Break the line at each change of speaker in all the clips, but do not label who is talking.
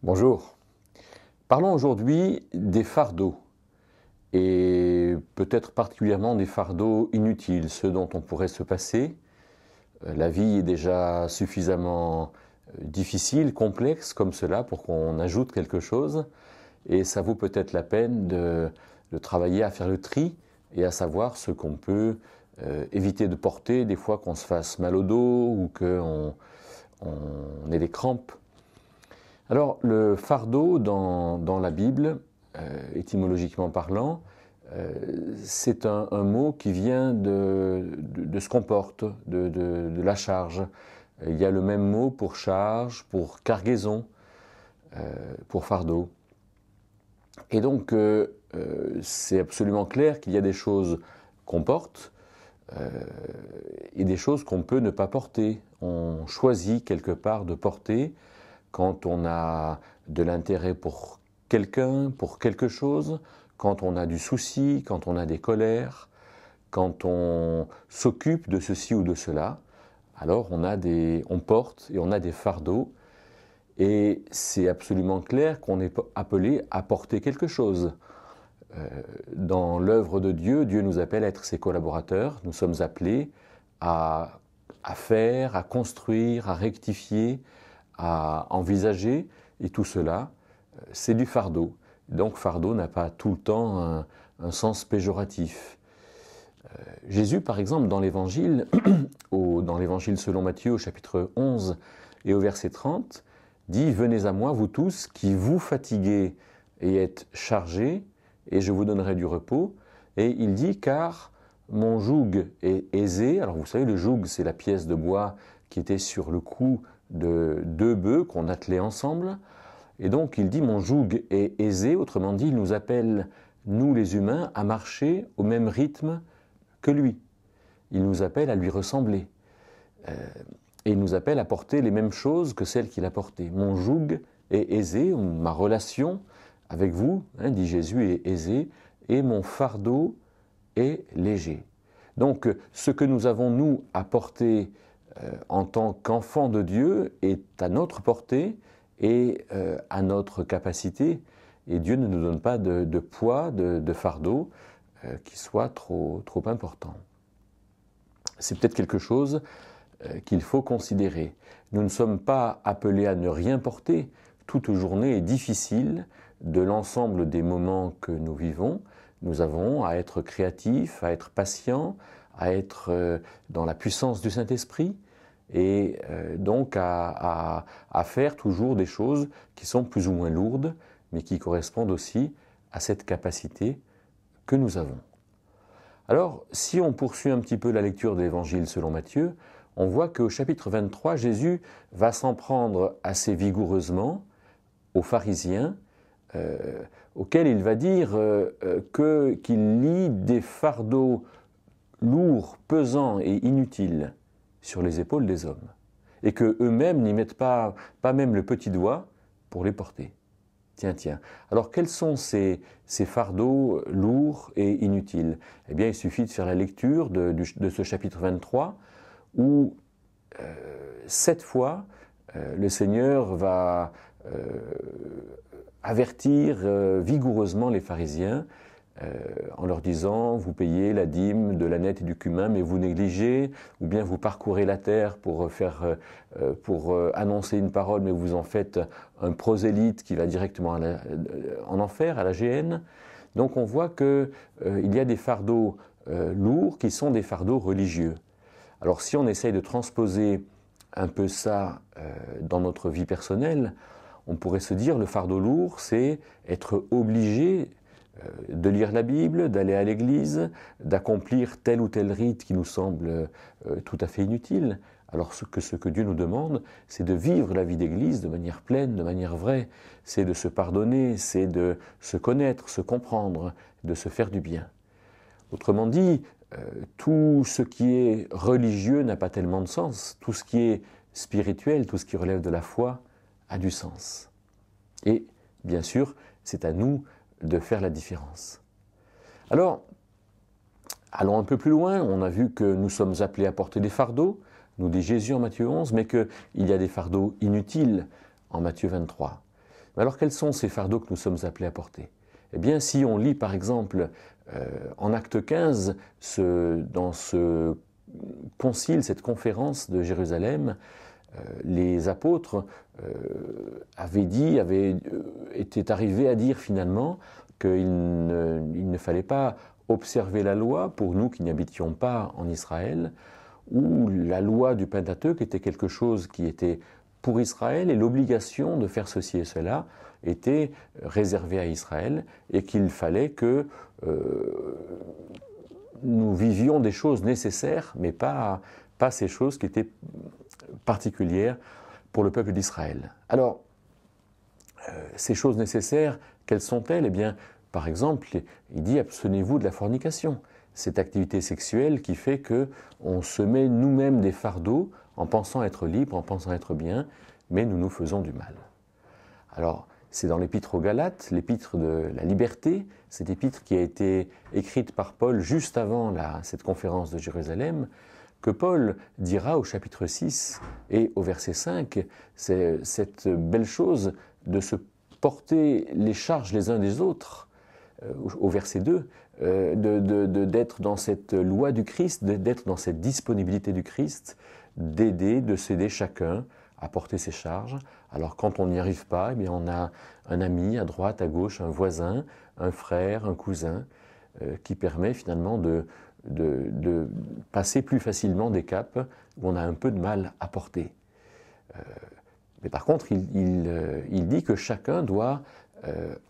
Bonjour. Parlons aujourd'hui des fardeaux, et peut-être particulièrement des fardeaux inutiles, ceux dont on pourrait se passer. La vie est déjà suffisamment difficile, complexe comme cela pour qu'on ajoute quelque chose, et ça vaut peut-être la peine de travailler à faire le tri et à savoir ce qu'on peut éviter de porter, des fois qu'on se fasse mal au dos ou qu'on ait des crampes. Alors, le fardeau dans la Bible, étymologiquement parlant, c'est un mot qui vient de ce qu'on porte, de la charge. Il y a le même mot pour charge, pour cargaison, pour fardeau. Et donc, c'est absolument clair qu'il y a des choses qu'on porte et des choses qu'on peut ne pas porter. On choisit quelque part de porter quand on a de l'intérêt pour quelqu'un, pour quelque chose, quand on a du souci, quand on a des colères, quand on s'occupe de ceci ou de cela, alors on porte et on a des fardeaux. Et c'est absolument clair qu'on est appelé à porter quelque chose. Dans l'œuvre de Dieu, Dieu nous appelle à être ses collaborateurs. Nous sommes appelés à faire, à construire, à rectifier, à envisager, et tout cela, c'est du fardeau. Donc fardeau n'a pas tout le temps un sens péjoratif. Jésus, par exemple, dans l'Évangile, dans l'Évangile selon Matthieu, au chapitre 11 et au verset 30, dit « Venez à moi, vous tous, qui vous fatiguez et êtes chargés, et je vous donnerai du repos. » Et il dit « Car mon joug est aisé. » Alors vous savez, le joug, c'est la pièce de bois qui était sur le cou de deux bœufs qu'on attelait ensemble. Et donc il dit « Mon joug est aisé », autrement dit, il nous appelle, nous les humains, à marcher au même rythme que lui. Il nous appelle à lui ressembler. Et il nous appelle à porter les mêmes choses que celles qu'il a portées. Mon joug est aisé, ma relation avec vous, dit Jésus, est aisée, et mon fardeau est léger. Donc ce que nous avons, nous, à porter en tant qu'enfants de Dieu est à notre portée et à notre capacité. Et Dieu ne nous donne pas de poids, de fardeau qui soit trop important. C'est peut-être quelque chose qu'il faut considérer. Nous ne sommes pas appelés à ne rien porter. Toute journée est difficile de l'ensemble des moments que nous vivons. Nous avons à être créatifs, à être patients, à être dans la puissance du Saint-Esprit et donc à faire toujours des choses qui sont plus ou moins lourdes, mais qui correspondent aussi à cette capacité que nous avons. Alors, si on poursuit un petit peu la lecture de l'Évangile selon Matthieu, on voit qu'au chapitre 23, Jésus va s'en prendre assez vigoureusement aux pharisiens, auxquels il va dire qu'il lie des fardeaux lourds, pesants et inutiles sur les épaules des hommes, et qu'eux-mêmes n'y mettent pas même le petit doigt pour les porter. Tiens. Alors quels sont ces fardeaux lourds et inutiles? Eh bien, il suffit de faire la lecture de ce chapitre 23, où 7 fois, le Seigneur va avertir vigoureusement les pharisiens en leur disant « Vous payez la dîme de l'ânette et du cumin, mais vous négligez, ou bien vous parcourez la terre pour annoncer une parole, mais vous en faites un prosélyte qui va directement en enfer, à la géhenne. » Donc on voit qu'il y a des fardeaux lourds qui sont des fardeaux religieux. Alors si on essaye de transposer un peu ça dans notre vie personnelle, on pourrait se dire le fardeau lourd, c'est être obligé de lire la Bible, d'aller à l'église, d'accomplir tel ou tel rite qui nous semble tout à fait inutile, alors ce que Dieu nous demande, c'est de vivre la vie d'église de manière pleine, de manière vraie, c'est de se pardonner, c'est de se connaître, se comprendre, de se faire du bien. Autrement dit, tout ce qui est religieux n'a pas tellement de sens, tout ce qui est spirituel, tout ce qui relève de la foi a du sens. Et bien sûr, c'est à nous de faire la différence. Alors, allons un peu plus loin, on a vu que nous sommes appelés à porter des fardeaux, nous dit Jésus en Matthieu 11, mais qu'il y a des fardeaux inutiles en Matthieu 23. Mais alors quels sont ces fardeaux que nous sommes appelés à porter? Eh bien, si on lit par exemple en Acte 15, dans ce concile, cette conférence de Jérusalem, les apôtres étaient arrivés à dire finalement qu'il ne fallait pas observer la loi pour nous qui n'habitions pas en Israël, où la loi du Pentateuque était quelque chose qui était pour Israël et l'obligation de faire ceci et cela était réservée à Israël et qu'il fallait que nous vivions des choses nécessaires, mais pas ces choses qui étaient particulières pour le peuple d'Israël. Alors, ces choses nécessaires, quelles sont-elles? Eh bien, par exemple, il dit « abstenez-vous de la fornication ». Cette activité sexuelle qui fait qu'on se met nous-mêmes des fardeaux en pensant être libre, en pensant être bien, mais nous nous faisons du mal. Alors, c'est dans l'épître aux Galates, l'épître de la liberté, cette épître qui a été écrite par Paul juste avant cette conférence de Jérusalem, que Paul dira au chapitre 6 et au verset 5, c'est cette belle chose de se porter les charges les uns des autres, au verset 2, d'être dans cette loi du Christ, d'être dans cette disponibilité du Christ, d'aider, de s'aider chacun à porter ses charges. Alors quand on n'y arrive pas, eh bien on a un ami à droite, à gauche, un voisin, un frère, un cousin, qui permet finalement de passer plus facilement des caps où on a un peu de mal à porter. Mais par contre, il dit que chacun doit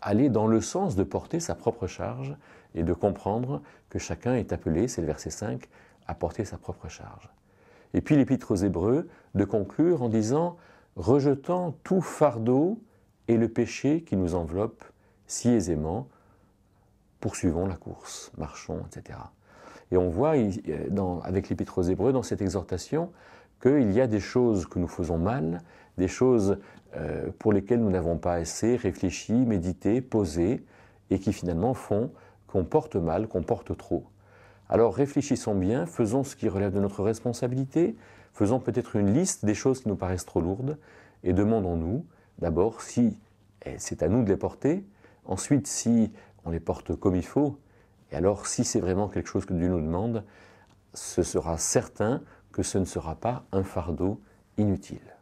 aller dans le sens de porter sa propre charge et de comprendre que chacun est appelé, c'est le verset 5, à porter sa propre charge. Et puis l'épître aux Hébreux de conclure en disant « rejetant tout fardeau et le péché qui nous enveloppe si aisément, poursuivons la course, marchons, etc. » Et on voit avec l'épître aux Hébreux, dans cette exhortation, qu'il y a des choses que nous faisons mal, des choses pour lesquelles nous n'avons pas assez réfléchi, médité, posé, et qui finalement font qu'on porte mal, qu'on porte trop. Alors réfléchissons bien, faisons ce qui relève de notre responsabilité, faisons peut-être une liste des choses qui nous paraissent trop lourdes, et demandons-nous d'abord si c'est à nous de les porter, ensuite si on les porte comme il faut, et alors si c'est vraiment quelque chose que Dieu nous demande, ce sera certain que ce ne sera pas un fardeau inutile.